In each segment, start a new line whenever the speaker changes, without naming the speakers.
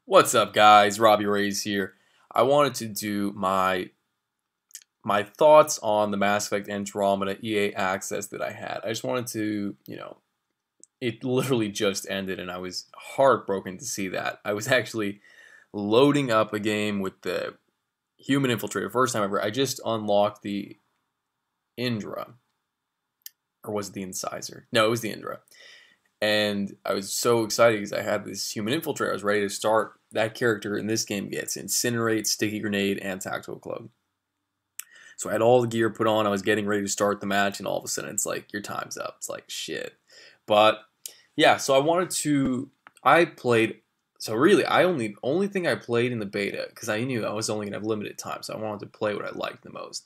What's up, guys? Robbie Ray's here. I wanted to do my thoughts on the Mass Effect Andromeda EA access that I had. I just wanted to, it literally just ended and I was heartbroken to see that. I was actually loading up a game with the human infiltrator first time ever. I just unlocked the Indra, or was it the Incisor? No, it was the Indra. And I was so excited because I had this human infiltrator. I was ready to start. That character in this game gets Incinerate, Sticky Grenade, and Tactical Club. So I had all the gear put on. I was getting ready to start the match, and all of a sudden it's like, your time's up. It's like, shit. But yeah, so I played, so really, only thing I played in the beta, because I knew I was only going to have limited time, so I wanted to play what I liked the most.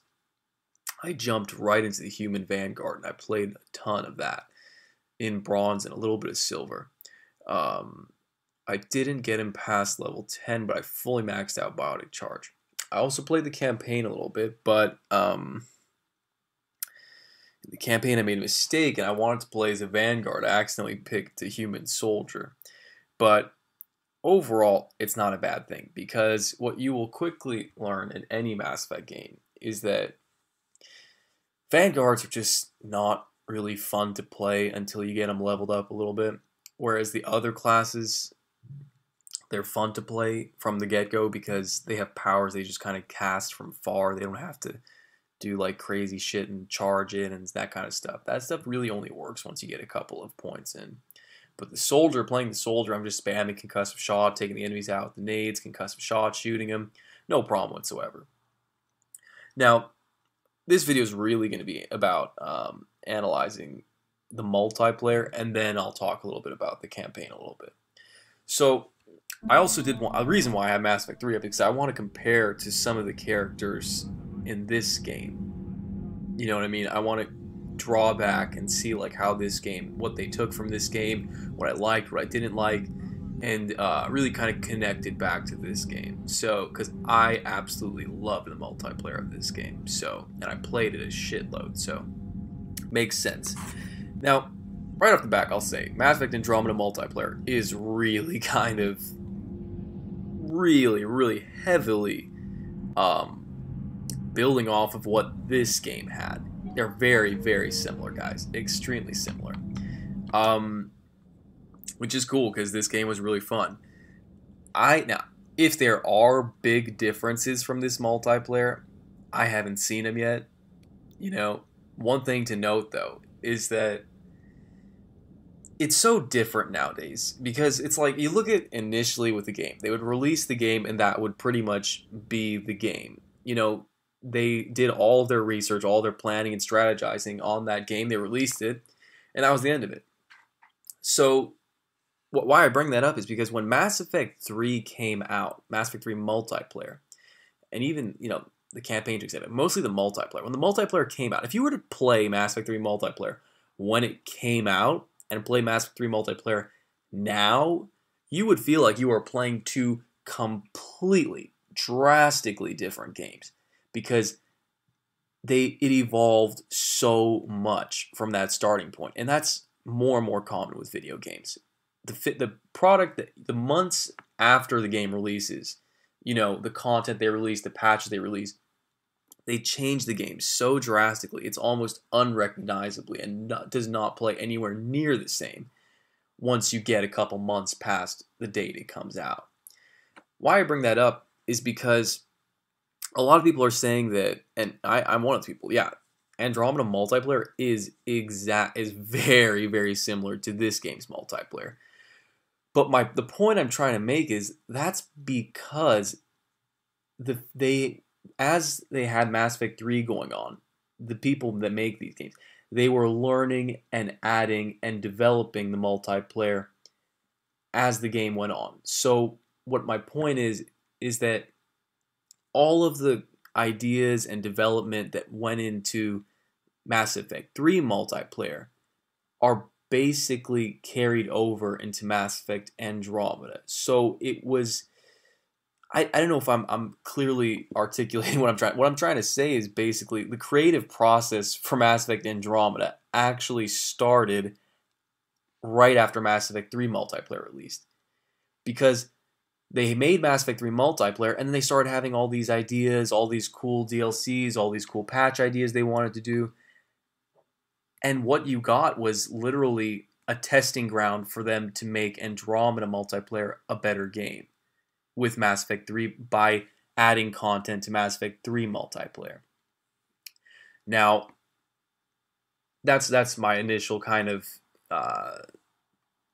I jumped right into the human Vanguard, and I played a ton of that in bronze and a little bit of silver. I didn't get him past level 10, but I fully maxed out Biotic Charge. I also played the campaign a little bit, but in the campaign I made a mistake and I wanted to play as a Vanguard. I accidentally picked a human soldier. But overall, it's not a bad thing, because what you will quickly learn in any Mass Effect game is that Vanguards are just not really fun to play until you get them leveled up a little bit, whereas the other classes, they're fun to play from the get-go because they have powers they just kind of cast from far. They don't have to do like crazy shit and charge in and that kind of stuff. That stuff really only works once you get a couple of points in. But playing the soldier, I'm just spamming concussive shot, taking the enemies out with the nades, concussive shot, shooting them, no problem whatsoever. Now, this video is really going to be about analyzing the multiplayer, and then I'll talk a little bit about the campaign a little bit. So, I also did want, a reason why I have Mass Effect 3 up, because I want to compare to some of the characters in this game. You know what I mean? I want to draw back and see like how this game, what they took from this game, what I liked, what I didn't like, and really kind of connect it back to this game. So, because I absolutely love the multiplayer of this game, so, and I played it a shitload, so makes sense. Now, right off the back, I'll say Mass Effect Andromeda multiplayer is really kind of really heavily building off of what this game had. They're very similar, guys. Extremely similar. Which is cool because this game was really fun. Now, if there are big differences from this multiplayer, I haven't seen them yet. You know, one thing to note though is that it's so different nowadays, because it's like you look at initially with the game, they would release the game and that would pretty much be the game. You know, they did all of their research, all their planning and strategizing on that game. They released it, and that was the end of it. So, why I bring that up is because when Mass Effect 3 came out, Mass Effect 3 multiplayer, and even, the campaign to accept it, mostly the multiplayer. When the multiplayer came out, if you were to play Mass Effect 3 multiplayer when it came out and play Mass Effect 3 multiplayer now, you would feel like you are playing two completely, drastically different games, because it evolved so much from that starting point, and that's more and more common with video games. The product, the months after the game releases, the content they release, the patches they release, they change the game so drastically, it's almost unrecognizably, and does not play anywhere near the same once you get a couple months past the date it comes out. Why I bring that up is because a lot of people are saying that, and I'm one of the people, yeah, Andromeda multiplayer is very similar to this game's multiplayer. But the point I'm trying to make is that's because as they had Mass Effect 3 going on, the people that make these games, they were learning and adding and developing the multiplayer as the game went on. So what my point is that all of the ideas and development that went into Mass Effect 3 multiplayer are basically carried over into Mass Effect Andromeda. So it was, I don't know if I'm clearly articulating what I'm trying to say is basically the creative process for Mass Effect Andromeda actually started right after Mass Effect 3 multiplayer released. Because they made Mass Effect 3 multiplayer, and then they started having all these ideas, all these cool DLCs, all these cool patch ideas they wanted to do. And what you got was literally a testing ground for them to make Andromeda multiplayer a better game with Mass Effect 3 by adding content to Mass Effect 3 multiplayer. Now, that's my initial kind of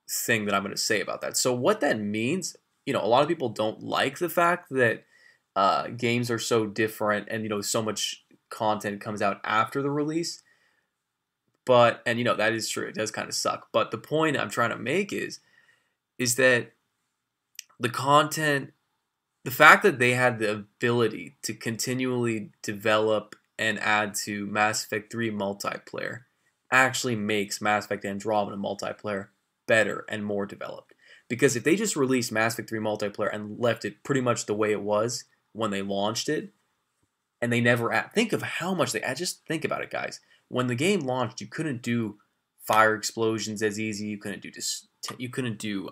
thing that I'm going to say about that. So what that means, a lot of people don't like the fact that games are so different and, so much content comes out after the release. But, and that is true. It does kind of suck. But the point I'm trying to make is that the content, the fact that they had the ability to continually develop and add to Mass Effect 3 multiplayer actually makes Mass Effect Andromeda multiplayer better and more developed. Because if they just released Mass Effect 3 multiplayer and left it pretty much the way it was when they launched it, and they never think of how much they just think about it, guys. When the game launched, you couldn't do fire explosions as easy. You couldn't do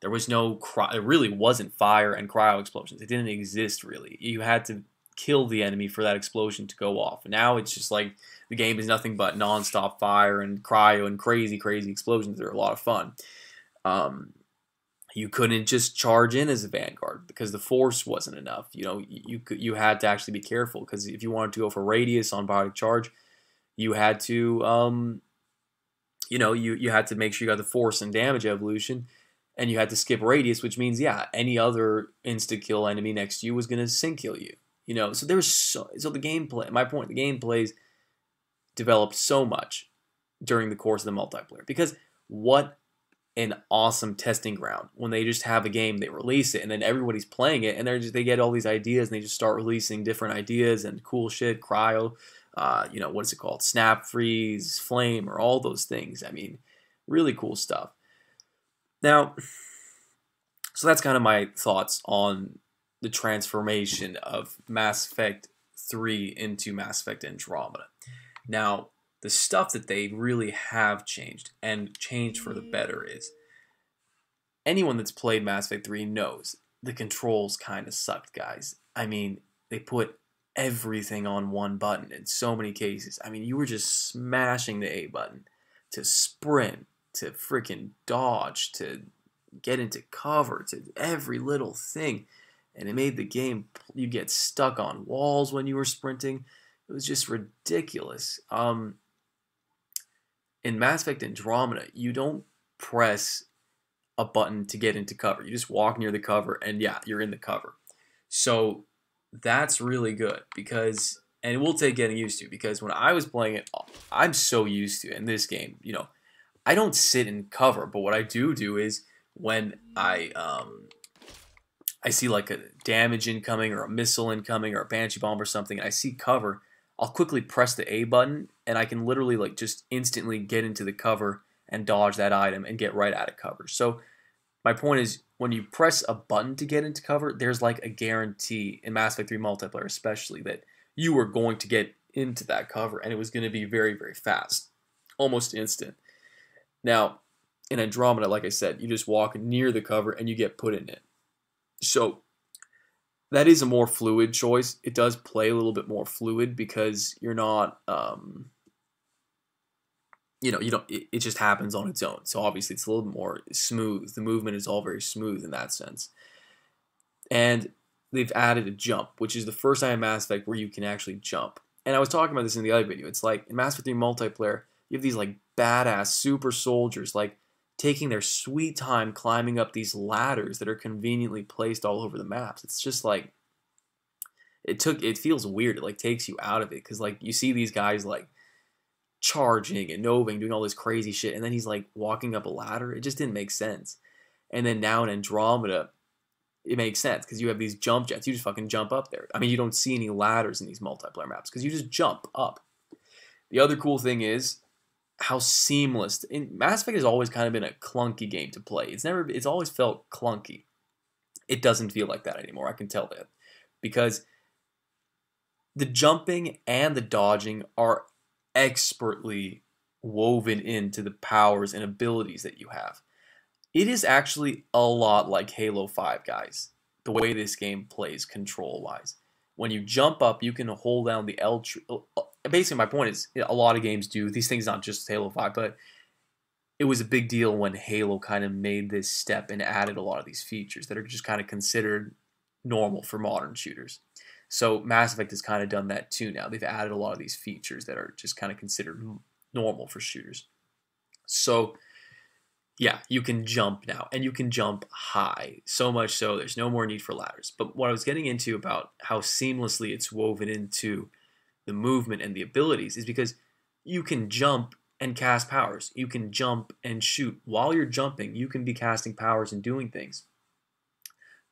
there was no it really wasn't fire and cryo explosions. It didn't exist really. You had to kill the enemy for that explosion to go off. And now it's just like the game is nothing but non-stop fire and cryo and crazy explosions. They're a lot of fun. You couldn't just charge in as a Vanguard because the force wasn't enough. You had to actually be careful because if you wanted to go for radius on biotic charge, you had to you had to make sure you got the force and damage evolution, and you had to skip radius, which means any other insta kill enemy next to you was gonna sync kill you. So there was so the gameplay. My point, the gameplays developed so much during the course of the multiplayer because what an awesome testing ground when they just have a game, they release it, and then everybody's playing it, and they get all these ideas, and they just start releasing different ideas and cool shit, cryo, what is it called, snap, freeze, flame, or all those things. I mean, really cool stuff. Now, so that's kind of my thoughts on the transformation of Mass Effect 3 into Mass Effect Andromeda. Now, the stuff that they really have changed, and changed for the better, is anyone that's played Mass Effect 3 knows the controls kind of sucked, guys. I mean, they put everything on one button in so many cases. I mean, you were just smashing the A button to sprint, to freaking dodge, to get into cover, to every little thing. And it made the game, you get stuck on walls when you were sprinting. It was just ridiculous. In Mass Effect Andromeda, you don't press a button to get into cover. You just walk near the cover, and you're in the cover. So that's really good because, and it will take getting used to, because when I was playing it, I'm so used to it in this game. I don't sit in cover, but what I do is when I see like a damage incoming or a missile incoming or a Banshee bomb or something, and I see cover, I'll quickly press the A button, and I can literally like just instantly get into the cover and dodge that item and get right out of cover. So my point is, when you press a button to get into cover, there's like a guarantee in Mass Effect 3 multiplayer especially that you were going to get into that cover, and it was going to be very, very fast, almost instant. Now, in Andromeda, like I said, you just walk near the cover and you get put in it. So that is a more fluid choice. It does play a little bit more fluid because you're not, you don't, it just happens on its own. So obviously it's a little bit more smooth. The movement is all very smooth in that sense. And they've added a jump, which is the first time in Mass Effect where you can actually jump. And I was talking about this in the other video. It's like in Mass Effect 3 multiplayer, you have these like badass super soldiers like taking their sweet time climbing up these ladders that are conveniently placed all over the maps. It's just like it feels weird. It like takes you out of it because like you see these guys like charging and noving, doing all this crazy shit, and then he's like walking up a ladder. It just didn't make sense. And then now in Andromeda, it makes sense because you have these jump jets. You just fucking jump up there. I mean, you don't see any ladders in these multiplayer maps because you just jump up. The other cool thing is how seamless. Mass Effect has always kind of been a clunky game to play. It's always felt clunky. It doesn't feel like that anymore. I can tell that because the jumping and the dodging are expertly woven into the powers and abilities that you have. It is actually a lot like Halo 5, guys. The way this game plays control-wise. When you jump up, you can hold down the L. Basically, my point is, a lot of games do these things, not just Halo 5, but it was a big deal when Halo kind of made this step and added a lot of these features that are just kind of considered normal for modern shooters. So Mass Effect has kind of done that too now. They've added a lot of these features that are just kind of considered normal for shooters. So yeah, you can jump now, and you can jump high. So much so, there's no more need for ladders. But what I was getting into about how seamlessly it's woven into the movement and the abilities is because you can jump and cast powers. You can jump and shoot. While you're jumping, you can be casting powers and doing things.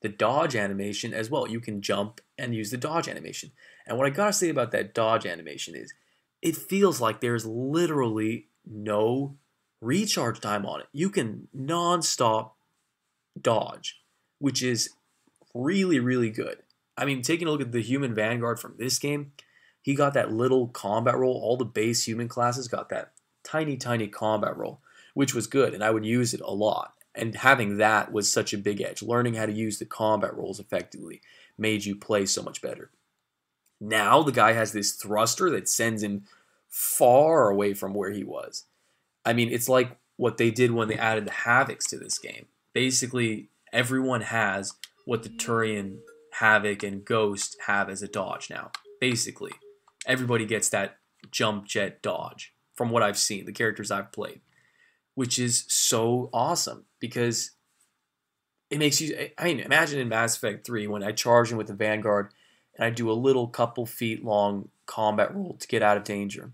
The dodge animation as well. You can jump and use the dodge animation. And what I gotta say about that dodge animation is it feels like there's literally no recharge time on it. You can non-stop dodge, which is really, really good. I mean, taking a look at the human vanguard from this game, he got that little combat roll. All the base human classes got that tiny, tiny combat roll, which was good, and I would use it a lot. And having that was such a big edge. Learning how to use the combat rolls effectively made you play so much better. Now the guy has this thruster that sends him far away from where he was. I mean, it's like what they did when they added the Havocs to this game. Basically, everyone has what the Turian, Havoc, and Ghost have as a dodge now. Basically, everybody gets that jump jet dodge from what I've seen, the characters I've played, which is so awesome because it makes you, I mean, imagine in Mass Effect 3 when I charge in with the Vanguard and I do a little couple feet long combat roll to get out of danger.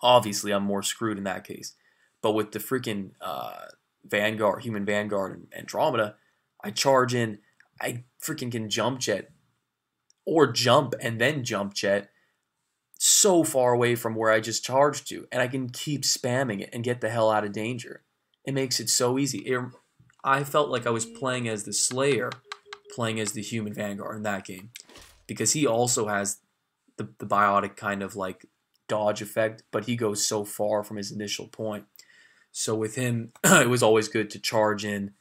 Obviously, I'm more screwed in that case. But with the freaking Vanguard, human Vanguard, and Andromeda, I charge in, I freaking can jump jet, or jump and then jump jet, so far away from where I just charged to. And I can keep spamming it and get the hell out of danger. It makes it so easy. I felt like I was playing as the Slayer, playing as the human Vanguard in that game. Because he also has the biotic kind of like dodge effect, but he goes so far from his initial point. So with him, it was always good to charge in,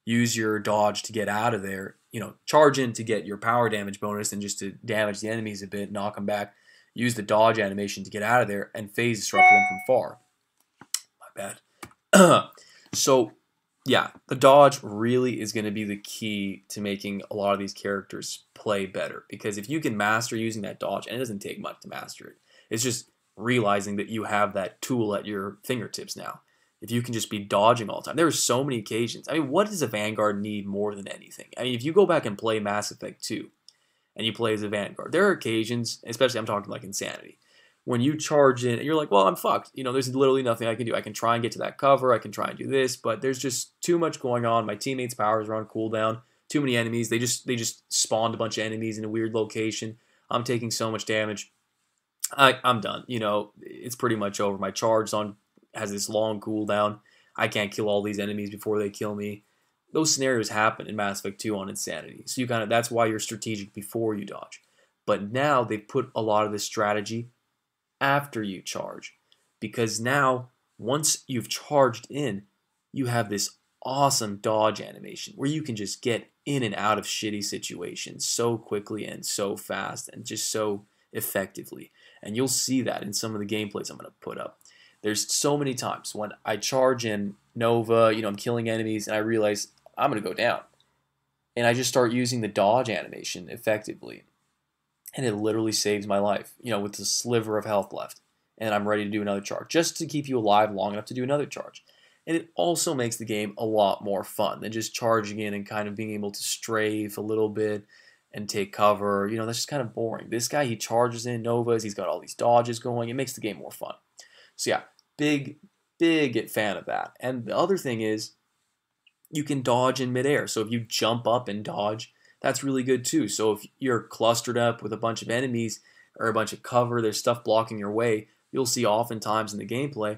use your dodge to get out of there, you know, charge in to get your power damage bonus and just to damage the enemies a bit, knock them back, use the dodge animation to get out of there, and phase disrupt them from far. My bad. So, yeah, the dodge really is going to be the key to making a lot of these characters play better, because if you can master using that dodge, and it doesn't take much to master it, it's just realizing that you have that tool at your fingertips now. If you can just be dodging all the time. There are so many occasions. I mean, what does a Vanguard need more than anything? I mean, if you go back and play Mass Effect 2, and you play as a Vanguard, there are occasions, especially I'm talking like Insanity, when you charge in, and you're like, well, I'm fucked. You know, there's literally nothing I can do. I can try and get to that cover, I can try and do this, but there's just too much going on. My teammates' powers are on cooldown, too many enemies. They just spawned a bunch of enemies in a weird location. I'm taking so much damage. I'm done. You know, it's pretty much over. My charge has this long cooldown. I can't kill all these enemies before they kill me. Those scenarios happen in Mass Effect 2 on Insanity. So that's why you're strategic before you dodge. But now they put a lot of this strategy after you charge. Because now, once you've charged in, you have this awesome dodge animation where you can just get in and out of shitty situations so quickly and so fast and just so effectively. And you'll see that in some of the gameplays I'm going to put up. There's so many times when I charge in Nova, you know, I'm killing enemies, and I realize I'm going to go down. And I just start using the dodge animation effectively. And it literally saves my life, you know, with a sliver of health left. And I'm ready to do another charge, just to keep you alive long enough to do another charge. And it also makes the game a lot more fun than just charging in and kind of being able to strafe a little bit and take cover. You know, that's just kind of boring. This guy, he charges in Novas, he's got all these dodges going. It makes the game more fun. So yeah, big fan of that. And the other thing is, you can dodge in midair. So if you jump up and dodge, that's really good too. So if you're clustered up with a bunch of enemies or a bunch of cover, there's stuff blocking your way, you'll see oftentimes in the gameplay,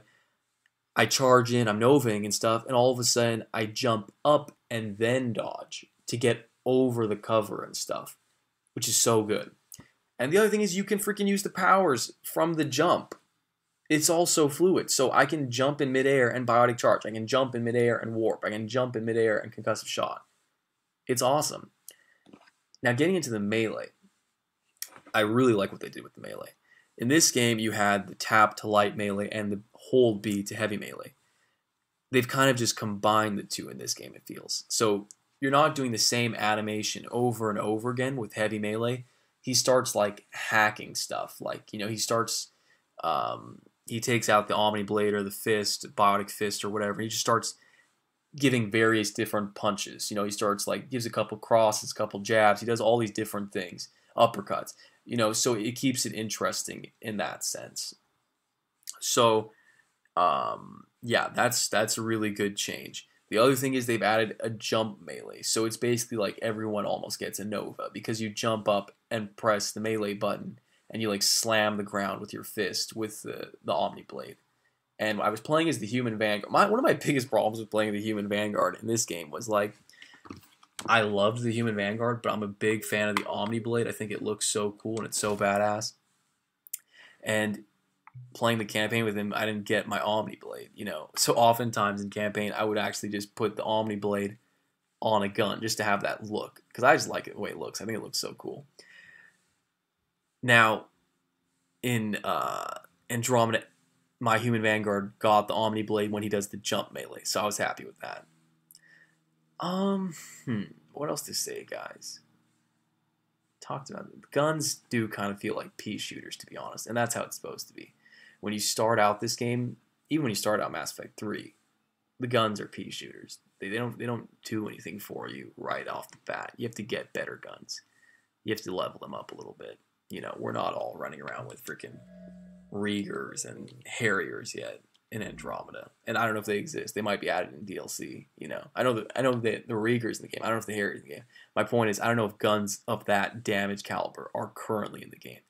I charge in, I'm novaing and stuff, and all of a sudden I jump up and then dodge to get over the cover and stuff, which is so good. And the other thing is you can freaking use the powers from the jump. it's also fluid. So I can jump in midair and biotic charge. I can jump in midair and warp. I can jump in midair and concussive shot. It's awesome. Now getting into the melee, I really like what they did with the melee. In this game, you had the tap to light melee and the hold B to heavy melee. They've kind of just combined the two in this game, it feels. So you're not doing the same animation over and over again with heavy melee. He starts like hacking stuff. Like, he starts, he takes out the Omni Blade or the fist, biotic fist or whatever. He just starts giving various different punches. He starts like, gives a couple crosses, a couple jabs. He does all these different things, uppercuts. So it keeps it interesting in that sense. So, yeah, that's a really good change. The other thing is they've added a jump melee. So it's basically like everyone almost gets a Nova because you jump up and press the melee button and you like slam the ground with your fist with the Omni Blade. And I was playing as the Human Vanguard. One of my biggest problems with playing the Human Vanguard in this game was like, I loved the Human Vanguard, but I'm a big fan of the Omni Blade. I think it looks so cool and it's so badass. And playing the campaign with him, I didn't get my Omni Blade, So oftentimes in campaign, I would actually just put the Omni Blade on a gun just to have that look. Because I just like it the way it looks. I think it looks so cool. Now, in Andromeda, my Human Vanguard got the Omni Blade when he does the jump melee. So I was happy with that. What else to say, guys? Talked about it. Guns do kind of feel like pea shooters, to be honest, and that's how it's supposed to be. When you start out this game, even when you start out Mass Effect 3, the guns are pea shooters. They don't do anything for you right off the bat. You have to get better guns. You have to level them up a little bit. We're not all running around with freaking Riegers and Harriers yet in Andromeda, and I don't know if they exist. They might be added in DLC. I know the Riegers in the game. I don't know if the Harriers in the game. My point is, I don't know if guns of that damage caliber are currently in the game,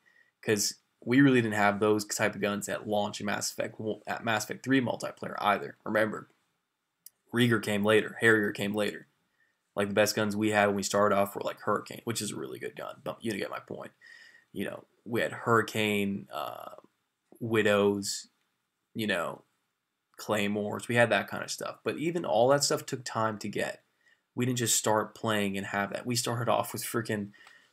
because we really didn't have those type of guns at launch in Mass Effect 3 multiplayer either. Remember, Rieger came later. Harrier came later. Like, the best guns we had when we started off were like Hurricane, which is a really good gun, but you get my point. We had Hurricane, Widows, Claymores. We had that kind of stuff. But even all that stuff took time to get. We didn't just start playing and have that. We started off with freaking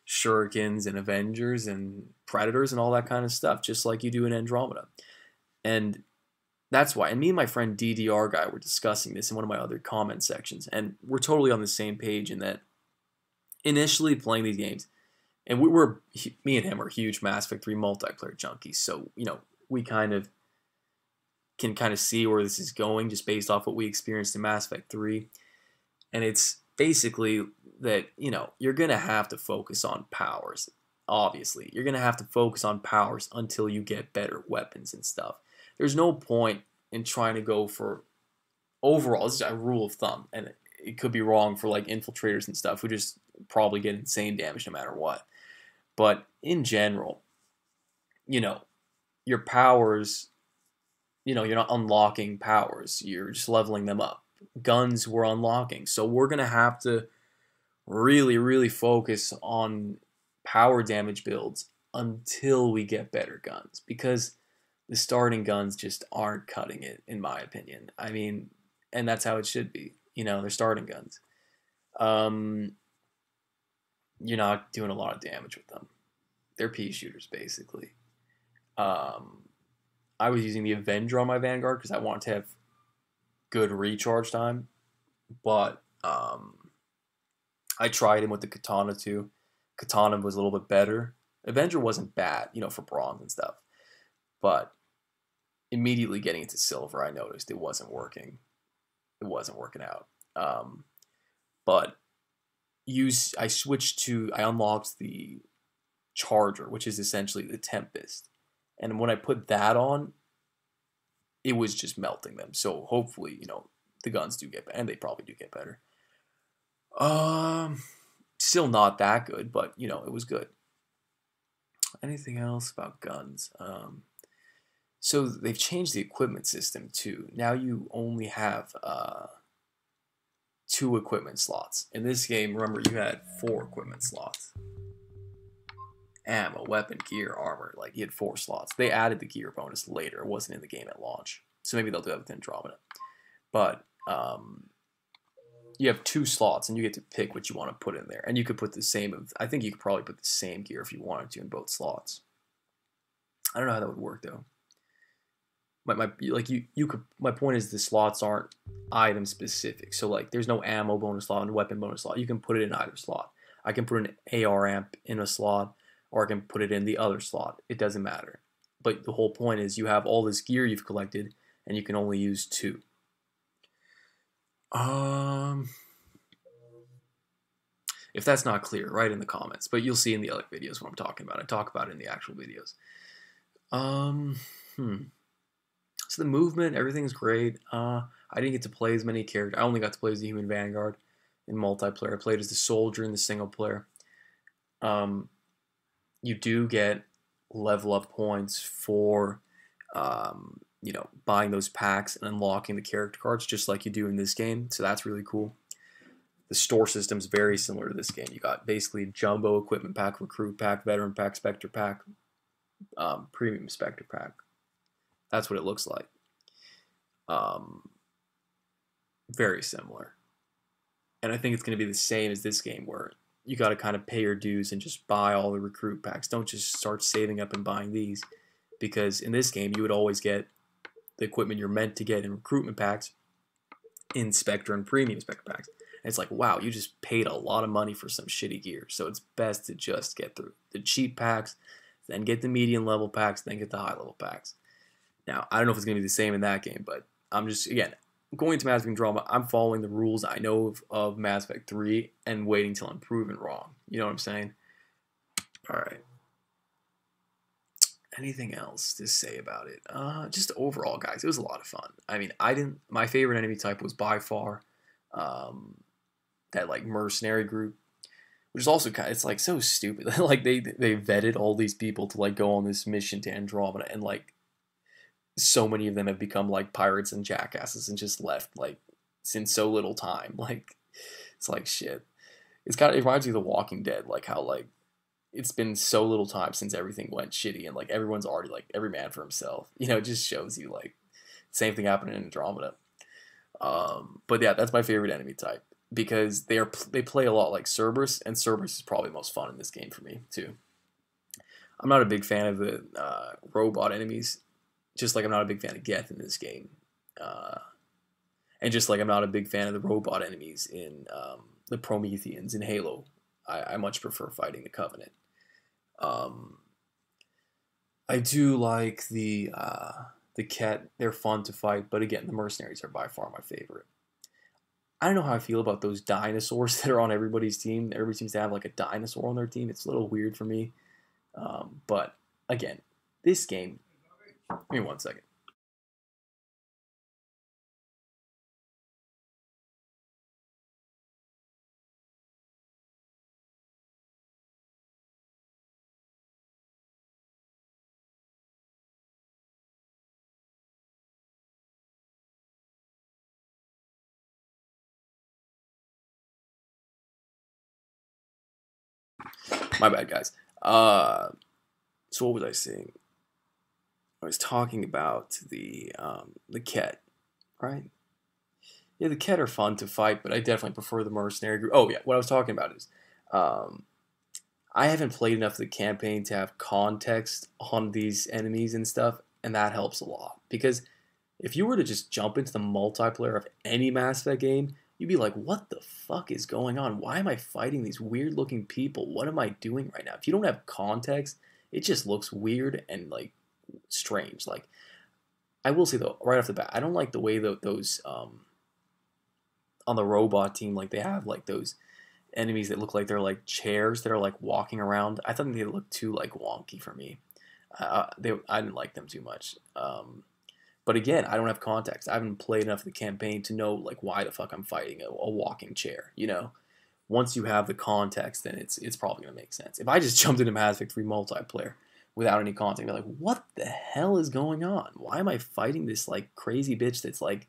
Shurikens and Avengers and Predators and all that kind of stuff, just like you do in Andromeda. And that's why. And me and my friend DDR Guy were discussing this in one of my other comment sections. And we're totally on the same page in that initially playing these games, and me and him are huge Mass Effect 3 multiplayer junkies. So, we can see where this is going just based off what we experienced in Mass Effect 3. And it's basically that, you're going to have to focus on powers. Obviously, you're going to have to focus on powers until you get better weapons and stuff. There's no point in trying to go for overall. This is a rule of thumb, and it could be wrong for like infiltrators and stuff who just probably get insane damage no matter what. But in general, your powers, you're not unlocking powers. You're just leveling them up. Guns we're unlocking. So we're going to have to really, really focus on power damage builds until we get better guns. Because the starting guns just aren't cutting it, in my opinion. I mean, and that's how it should be. They're starting guns. You're not doing a lot of damage with them. They're pea shooters, basically. I was using the Avenger on my Vanguard because I wanted to have good recharge time. But I tried him with the Katana too. Katana was a little bit better. Avenger wasn't bad, for bronze and stuff. But immediately getting into silver, I noticed it wasn't working. It wasn't working out. But I unlocked the Charger, which is essentially the Tempest. And when I put that on, it was just melting them. So hopefully, the guns do get better, and they probably do get better. Still not that good, but, it was good. Anything else about guns? So they've changed the equipment system too. Now you only have 2 equipment slots. In this game, remember, you had 4 equipment slots. ammo, weapon, gear, armor. Like, you had 4 slots. They added the gear bonus later. It wasn't in the game at launch. So maybe they'll do that with Andromeda. But you have 2 slots, and you get to pick what you want to put in there. And you could put the same. I think you could probably put the same gear if you wanted to in both slots. I don't know how that would work though. My point is the slots aren't item specific. So like, there's no ammo bonus slot and weapon bonus slot. You can put it in either slot. I can put an AR amp in a slot, or I can put it in the other slot. It doesn't matter. But the whole point is you have all this gear you've collected, and you can only use 2. If that's not clear, write in the comments. But you'll see in the other videos what I'm talking about. I talk about it in the actual videos. So the movement, everything's great. I didn't get to play as many characters. I only got to play as the Human Vanguard in multiplayer. I played as the Soldier in the single player. You do get level up points for, buying those packs and unlocking the character cards just like you do in this game. So that's really cool. The store system's very similar to this game. You got basically Jumbo Equipment Pack, Recruit Pack, Veteran Pack, Spectre Pack, Premium Spectre Pack. That's what it looks like. Very similar. And I think it's going to be the same as this game, where you got to kind of pay your dues and just buy all the recruit packs. Don't just start saving up and buying these, because in this game you would always get the equipment you're meant to get in recruitment packs in Spectre and Premium Spectre packs. And it's like, wow, you just paid a lot of money for some shitty gear. So it's best to just get through the cheap packs, then get the medium level packs, then get the high level packs. Now, I don't know if it's going to be the same in that game, but I'm just, again, going to Mass Effect Andromeda, I'm following the rules I know of Mass Effect 3 and waiting till I'm proven wrong. You know what I'm saying? All right. Anything else to say about it? Just overall, guys, it was a lot of fun. I mean, my favorite enemy type was by far that, like, mercenary group, which is also kind of, it's like so stupid. Like, they vetted all these people to, like, go on this mission to Andromeda, and, like, so many of them have become like pirates and jackasses and just left like since so little time. Like, it's like shit. It reminds me of The Walking Dead, like how like it's been so little time since everything went shitty, and like everyone's already like every man for himself. You know, it just shows you like same thing happening in Andromeda. But yeah, that's my favorite enemy type, because they play a lot like Cerberus, and Cerberus is probably the most fun in this game for me too. I'm not a big fan of the robot enemies. Just like I'm not a big fan of Geth in this game. And just like I'm not a big fan of the robot enemies in the Prometheans in Halo. I much prefer fighting the Covenant. I do like the Ket. They're fun to fight, but again, the mercenaries are by far my favorite. I don't know how I feel about those dinosaurs that are on everybody's team. Everybody seems to have like a dinosaur on their team. It's a little weird for me. But again, this game... Give me 1 second. My bad, guys. So what was I saying? I was talking about the Ket, right? Yeah, the Ket are fun to fight, but I definitely prefer the mercenary group. Oh yeah, what I was talking about is I haven't played enough of the campaign to have context on these enemies and stuff, and that helps a lot. Because if you were to just jump into the multiplayer of any Mass Effect game, you'd be like, what the fuck is going on? Why am I fighting these weird-looking people? What am I doing right now? If you don't have context, it just looks weird and, like, strange. Like, I will say, though, right off the bat, I don't like the way that those, on the robot team, like, they have, like, those enemies that look like they're, like, chairs that are, like, walking around. I thought they looked too, like, wonky for me. I didn't like them too much. But again, I don't have context. I haven't played enough of the campaign to know like why the fuck I'm fighting a walking chair. You know, once you have the context, then it's probably gonna make sense. If I just jumped into Mass Effect 3 multiplayer without any context, I'd be like, what the hell is going on? Why am I fighting this like crazy bitch that's like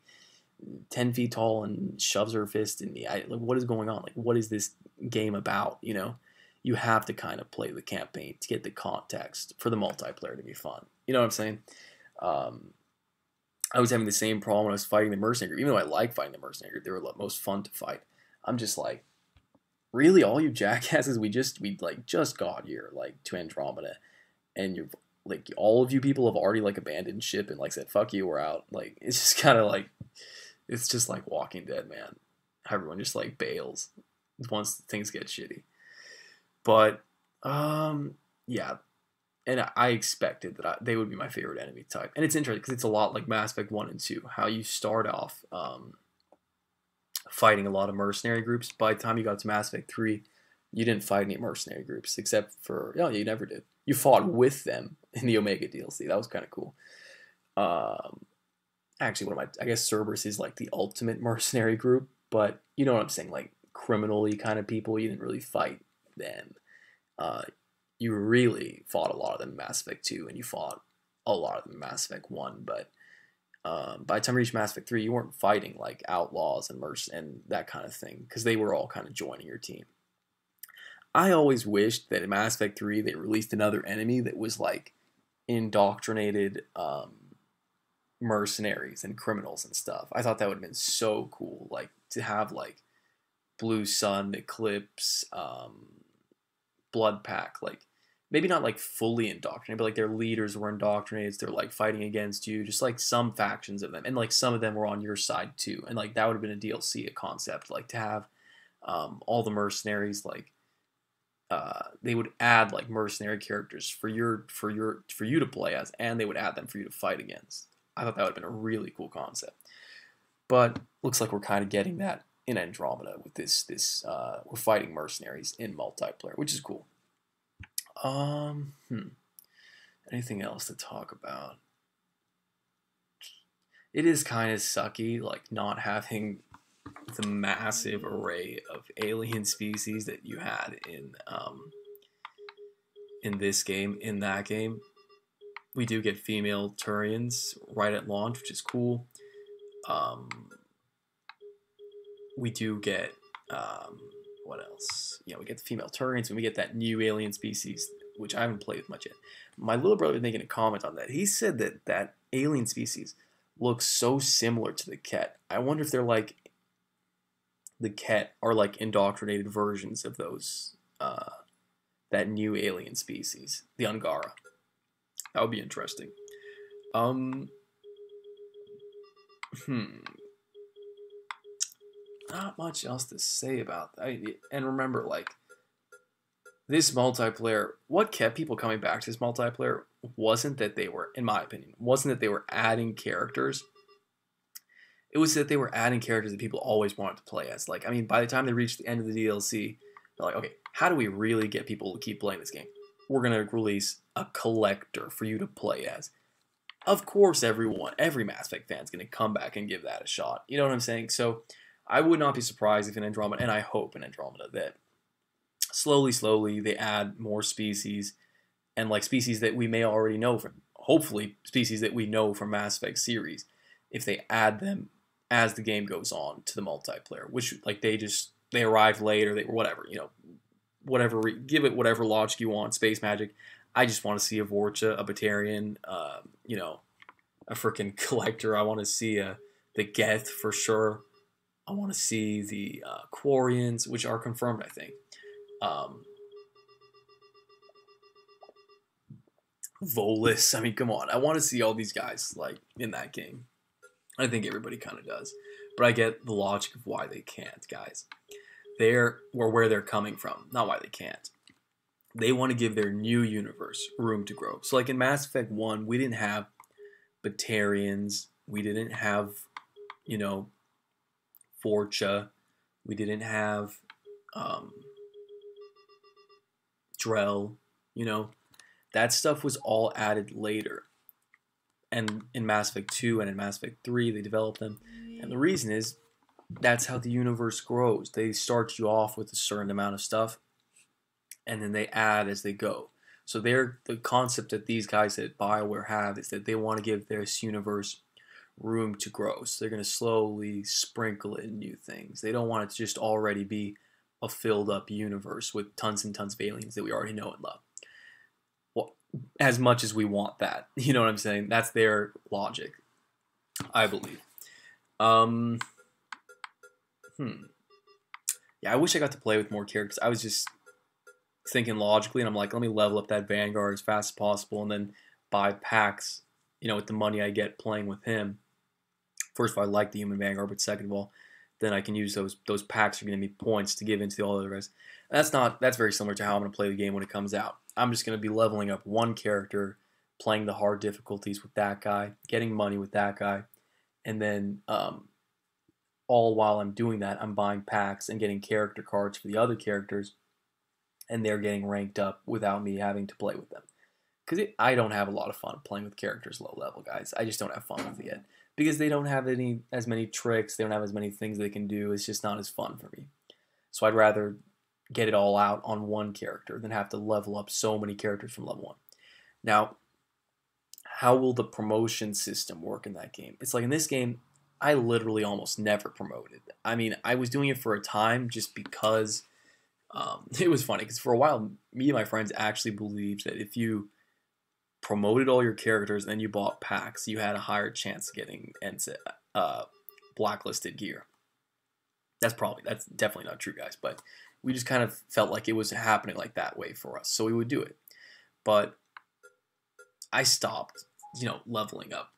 10 feet tall and shoves her fist in me? Like, what is going on? Like, what is this game about? You know, you have to kind of play the campaign to get the context for the multiplayer to be fun. You know what I'm saying? Um, I was having the same problem when I was fighting the mercenary group. Even though I like fighting the mercenary group, they were the most fun to fight. I'm just like, really, all you jackasses, we like just got here like to Andromeda, and you're like all of you people have already like abandoned ship and like said fuck you, we're out. Like it's just kind of like it's just like Walking Dead, man. Everyone just like bails once things get shitty. But yeah, and I expected that they would be my favorite enemy type. And it's interesting because it's a lot like Mass Effect 1 and 2, how you start off fighting a lot of mercenary groups. By the time you got to Mass Effect 3, you didn't fight any mercenary groups, except for, no, you never did. You fought with them in the Omega DLC. That was kind of cool. Actually, one of my, I guess Cerberus is like the ultimate mercenary group, but you know what I'm saying, like criminally kind of people, you didn't really fight them. You really fought a lot of them in Mass Effect 2, and you fought a lot of them in Mass Effect 1, but by the time you reached Mass Effect 3, you weren't fighting like outlaws and and that kind of thing, because they were all kind of joining your team. I always wished that in Mass Effect 3 they released another enemy that was like indoctrinated mercenaries and criminals and stuff. I thought that would have been so cool, like to have like Blue Sun, Eclipse, Blood Pack, like maybe not like fully indoctrinated, but like their leaders were indoctrinated. So they're like fighting against you, just like some factions of them, and like some of them were on your side too. And like that would have been a DLC, a concept, like to have all the mercenaries, like they would add like mercenary characters for you to play as, and they would add them for you to fight against. I thought that would have been a really cool concept. But looks like we're kind of getting that in Andromeda with this we're fighting mercenaries in multiplayer, which is cool. Anything else to talk about? It is kind of sucky, like not having the massive array of alien species that you had in this game. In that game, we do get female Turians right at launch, which is cool. We do get what else? Yeah, we get the female Turians, and we get that new alien species, which I haven't played with much yet. My little brother was making a comment on that. He said that that alien species looks so similar to the Ket. I wonder if they're like the Ket are like indoctrinated versions of those that new alien species, the Angara. That would be interesting. Not much else to say about that. And remember, like, this multiplayer, what kept people coming back to this multiplayer wasn't that they were, in my opinion, wasn't that they were adding characters. It was that they were adding characters that people always wanted to play as. Like, I mean, by the time they reached the end of the DLC, they're like, okay, how do we really get people to keep playing this game? We're going to release a collector for you to play as. Of course, every Mass Effect fan is going to come back and give that a shot. You know what I'm saying? So I would not be surprised if in Andromeda, and I hope in Andromeda, that slowly they add more species, and like species that we may already know from, hopefully species that we know from Mass Effect series, if they add them as the game goes on to the multiplayer, which like they arrive later, they whatever, you know, whatever, give it whatever logic you want, space magic. I just want to see a Vorcha, a Batarian, you know, a freaking collector. I want to see the Geth for sure. I want to see the Quarians, which are confirmed, I think. Volus. I mean, come on. I want to see all these guys like in that game. I think everybody kind of does. But I get the logic of why they can't, guys. They're where they're coming from, not why they can't. They want to give their new universe room to grow. So like in Mass Effect 1, we didn't have Batarians. We didn't have, you know, Vorcha. We didn't have Drell. You know, that stuff was all added later. And in Mass Effect 2 and in Mass Effect 3, they developed them. And the reason is that's how the universe grows. They start you off with a certain amount of stuff, and then they add as they go. So the concept that these guys at BioWare have is that they want to give this universe room to grow. So they're going to slowly sprinkle in new things. They don't want it to just already be a filled up universe with tons and tons of aliens that we already know and love. Well, as much as we want that, you know what I'm saying? That's their logic, I believe. Um, yeah, I wish I got to play with more characters. I was just thinking logically, and I'm like, let me level up that Vanguard as fast as possible, and then buy packs, with the money I get playing with him. First of all, I like the human Vanguard, but second of all, then I can use those packs are going to be points to give into all the rest. That's very similar to how I'm going to play the game when it comes out. I'm just going to be leveling up one character, playing the hard difficulties with that guy, getting money with that guy, and then all while I'm doing that, I'm buying packs and getting character cards for the other characters, and they're getting ranked up without me having to play with them. Because I don't have a lot of fun playing with characters low level, guys. I just don't have fun with it yet. Because they don't have as many tricks, they don't have as many things they can do. It's just not as fun for me. So I'd rather get it all out on one character than have to level up so many characters from level 1. Now, how will the promotion system work in that game? It's like in this game, I literally almost never promoted. I mean, I was doing it for a time just because it was funny. Because for a while, me and my friends actually believed that if you promoted all your characters and then you bought packs, you had a higher chance of getting blacklisted gear. That's definitely not true, guys, but we just kind of felt like it was happening like that way for us, so we would do it. But I stopped, leveling up,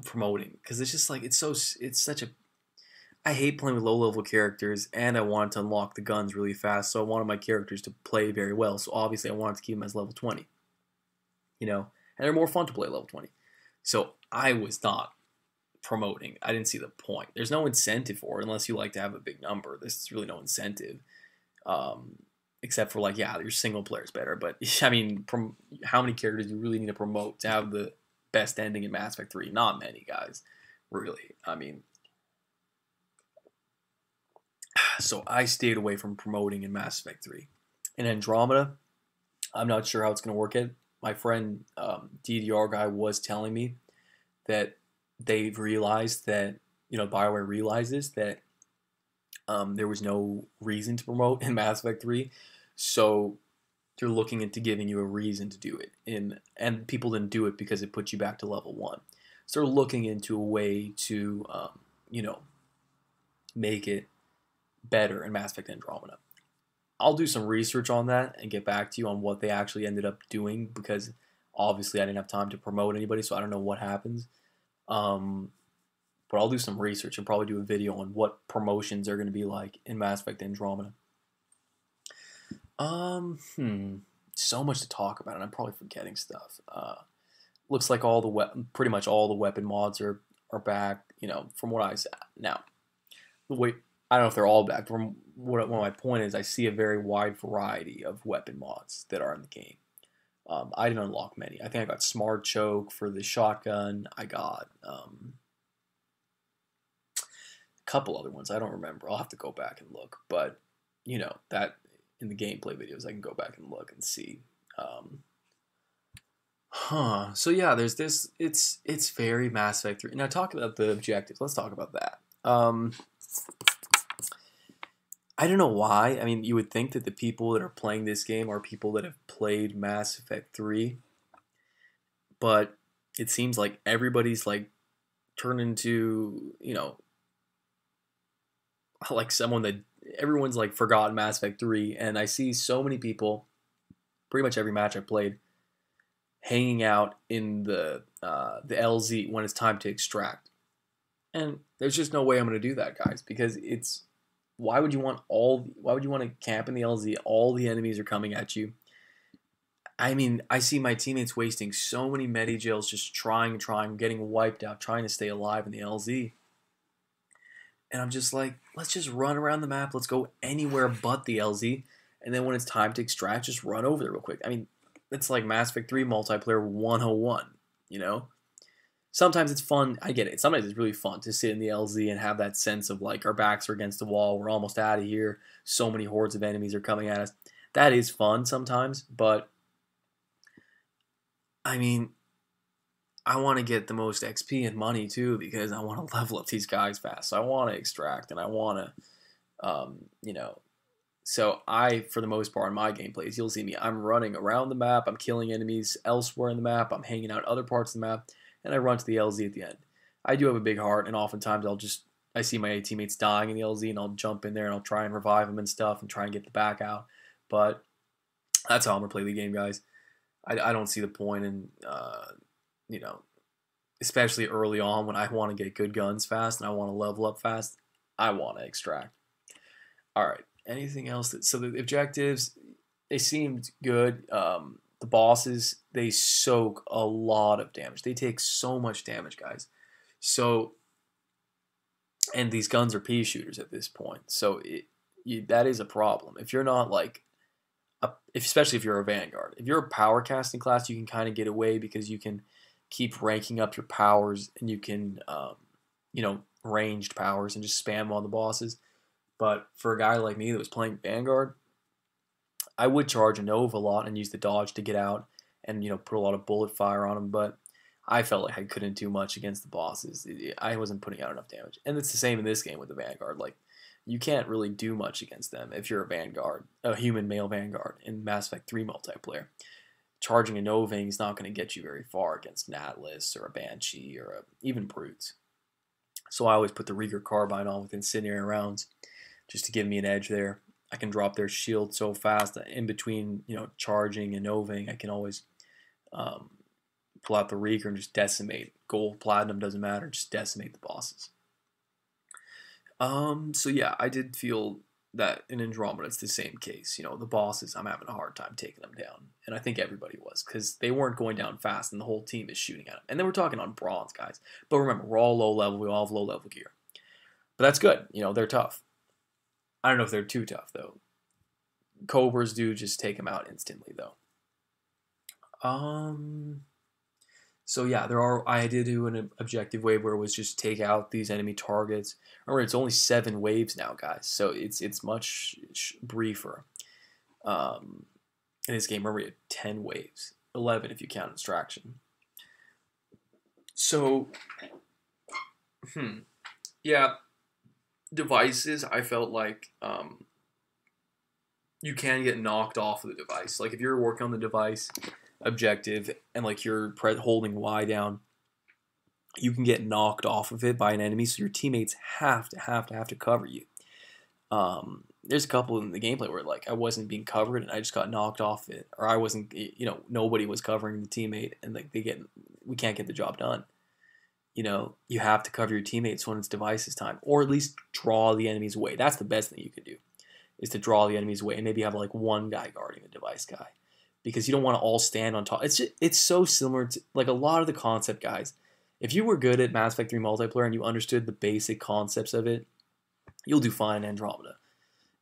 promoting, because it's just like it's such a I hate playing with low level characters, and I wanted to unlock the guns really fast, so I wanted my characters to play very well, so obviously I wanted to keep them as level 20. And they're more fun to play level 20. So I was not promoting. I didn't see the point. There's no incentive for it unless you like to have a big number. There's really no incentive. Except for your single player is better. But I mean, how many characters do you really need to promote to have the best ending in Mass Effect 3? Not many, guys. Really. I mean, so I stayed away from promoting in Mass Effect 3. In Andromeda, I'm not sure how it's going to work. My friend DDR guy was telling me that they've realized that, BioWare realizes that there was no reason to promote in Mass Effect 3, so they're looking into giving you a reason to do it. And people didn't do it because it put you back to level 1. So they're looking into a way to, make it better in Mass Effect Andromeda. I'll do some research on that and get back to you on what they actually ended up doing, because obviously I didn't have time to promote anybody, so I don't know what happens. But I'll do some research and probably do a video on what promotions are going to be like in Mass Effect Andromeda. So much to talk about, and I'm probably forgetting stuff. Looks like pretty much all the weapon mods are back. From what I said. Now, wait. I don't know if they're all back. From what my point is, I see a very wide variety of weapon mods that are in the game. I didn't unlock many. I think I got Smart Choke for the shotgun. I got a couple other ones. I don't remember. I'll have to go back and look. But, that in the gameplay videos, I can go back and look and see. So yeah, there's this. It's very Mass Effect 3. Now, talk about the objectives. Let's talk about that. I don't know why. I mean, you would think that the people that are playing this game are people that have played Mass Effect 3, but it seems like everybody's turned into, someone that everyone's forgotten Mass Effect 3, and I see so many people, pretty much every match I played, hanging out in the LZ when it's time to extract. And there's just no way I'm going to do that, guys, because why would you want to camp in the LZ? All the enemies are coming at you. I mean, I see my teammates wasting so many medi-gels just trying, getting wiped out, trying to stay alive in the LZ. And I'm just like, let's just run around the map. Let's go anywhere but the LZ. And then when it's time to extract, just run over there real quick. I mean, it's like Mass Effect 3 multiplayer 101, Sometimes it's fun. I get it. Sometimes it's really fun to sit in the LZ and have that sense of our backs are against the wall. We're almost out of here. So many hordes of enemies are coming at us. That is fun sometimes, but I mean, I want to get the most XP and money too, because I want to level up these guys fast. So I want to extract, and I want to, So for the most part, in my gameplays, you'll see me. I'm running around the map. I'm killing enemies elsewhere in the map. I'm hanging out other parts of the map, and I run to the LZ at the end. I do have a big heart, and oftentimes I see my teammates dying in the LZ, and I'll jump in there and I'll try and revive them and stuff, and try and get the back out. But that's how I'm gonna play the game, guys. I don't see the point in you know, especially early on when I want to get good guns fast and I want to level up fast. I want to extract. All right. Anything else? So the objectives, they seemed good. The bosses, they soak a lot of damage. They take so much damage, guys. So, and these guns are pea shooters at this point. So that is a problem. If you're not like, especially if you're a Vanguard. If you're a power casting class, you can kind of get away because you can keep ranking up your powers and you can, ranged powers and just spam on the bosses. But for a guy like me that was playing Vanguard, I would charge a Nova a lot and use the dodge to get out and, put a lot of bullet fire on them. But I felt like I couldn't do much against the bosses. I wasn't putting out enough damage. And it's the same in this game with the Vanguard. Like, you can't really do much against them if you're a Vanguard, a human male Vanguard in Mass Effect 3 multiplayer. Charging a Novang is not going to get you very far against an Atlas or a Banshee or even Brutes. So I always put the Rieger Carbine on with incendiary rounds just to give me an edge there. I can drop their shield so fast that in between, charging and Novang, I can always pull out the Rieger and just decimate. Gold, platinum, doesn't matter, just decimate the bosses. So yeah, I did feel that in Andromeda it's the same case. The bosses, I'm having a hard time taking them down. And I think everybody was, because they weren't going down fast and the whole team is shooting at them. And then we're talking on bronze, guys. But remember, we're all low level, we all have low level gear. But that's good, they're tough. I don't know if they're too tough, though. Cobras do just take them out instantly, though. So yeah, I did do an objective wave where it was just take out these enemy targets. Remember, it's only 7 waves now, guys, so it's much briefer. In this game, remember, you had 10 waves, 11 if you count extraction. So, yeah, devices. I felt like you can get knocked off of the device. Like if you're working on the device objective and like you're holding Y down, you can get knocked off of it by an enemy, so your teammates have to cover you. There's a couple in the gameplay where like I wasn't being covered and I just got knocked off it, or I wasn't, nobody was covering the teammate, and like we can't get the job done. You have to cover your teammates when it's devices time, or at least draw the enemies away. That's the best thing you can do, is to draw the enemies away and maybe have like one guy guarding the device guy, because you don't want to all stand on top. It's so similar to like a lot of the concept, guys. If you were good at Mass Effect 3 multiplayer and you understood the basic concepts of it, you'll do fine in Andromeda.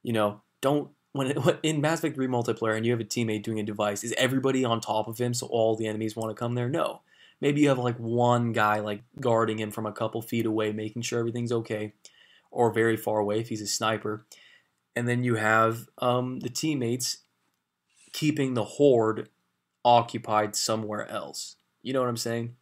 When in Mass Effect 3 multiplayer and you have a teammate doing a device, is everybody on top of him so all the enemies want to come there? No. Maybe you have like one guy like guarding him from a couple feet away, making sure everything's okay, or very far away if he's a sniper. And then you have the teammates keeping the horde occupied somewhere else. You know what I'm saying?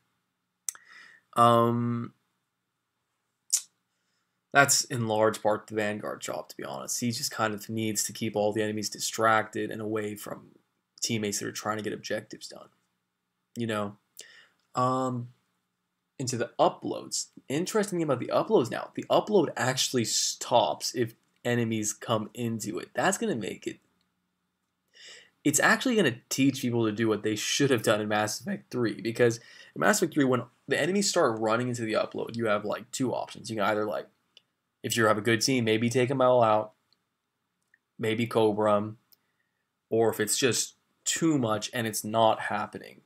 That's in large part the Vanguard job, to be honest. He just kind of needs to keep all the enemies distracted and away from teammates that are trying to get objectives done. Into the uploads. Interesting thing about the uploads now, the upload actually stops if enemies come into it. That's going to make it... It's actually going to teach people to do what they should have done in Mass Effect 3, because in Mass Effect 3, when the enemies start running into the upload, you have like 2 options. You can either like, if you have a good team, maybe take them all out, maybe Cobra them, or if it's just too much and it's not happening,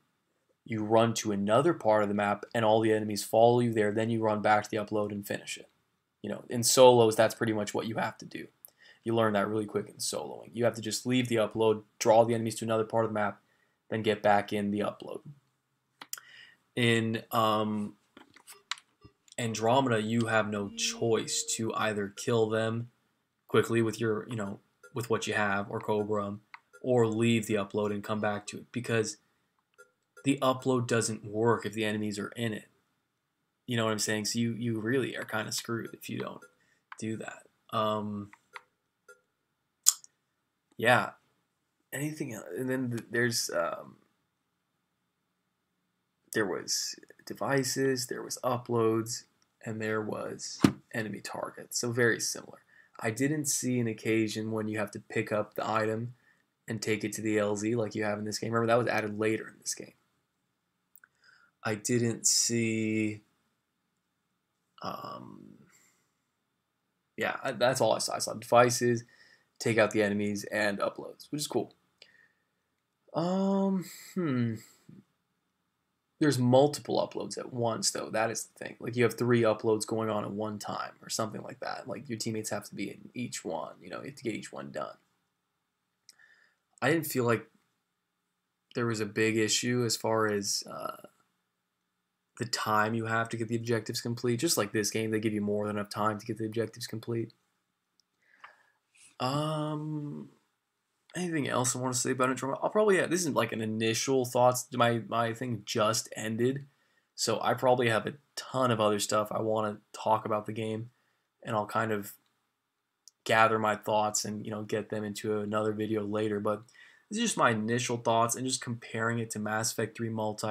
you run to another part of the map and all the enemies follow you there, then you run back to the upload and finish it. In solos, that's pretty much what you have to do. You learn that really quick in soloing. You have to just leave the upload, draw the enemies to another part of the map, then get back in the upload. In Andromeda, you have no choice to either kill them quickly with your, with what you have, or Cobra them, or leave the upload and come back to it, because the upload doesn't work if the enemies are in it. You know what I'm saying? So you really are kind of screwed if you don't do that. yeah, anything else? And then there was devices, there was uploads, and there was enemy targets. So very similar. I didn't see an occasion when you have to pick up the item and take it to the LZ like you have in this game. Remember, that was added later in this game. I didn't see. Um, yeah, that's all I saw. I saw devices, take out the enemies, and uploads, which is cool. Um, hmm. There's multiple uploads at once, though. That is the thing. Like you have 3 uploads going on at one time, or something like that. Like your teammates have to be in each one. You have to get each one done. I didn't feel like there was a big issue as far as the time you have to get the objectives complete. Just like this game, they give you more than enough time to get the objectives complete. Um, Anything else I want to say about Andromeda? I'll probably this is like an initial thoughts. My thing just ended, so I probably have a ton of other stuff I want to talk about the game, and I'll kind of gather my thoughts and get them into another video later. But this is just my initial thoughts and just comparing it to Mass Effect 3 Multi.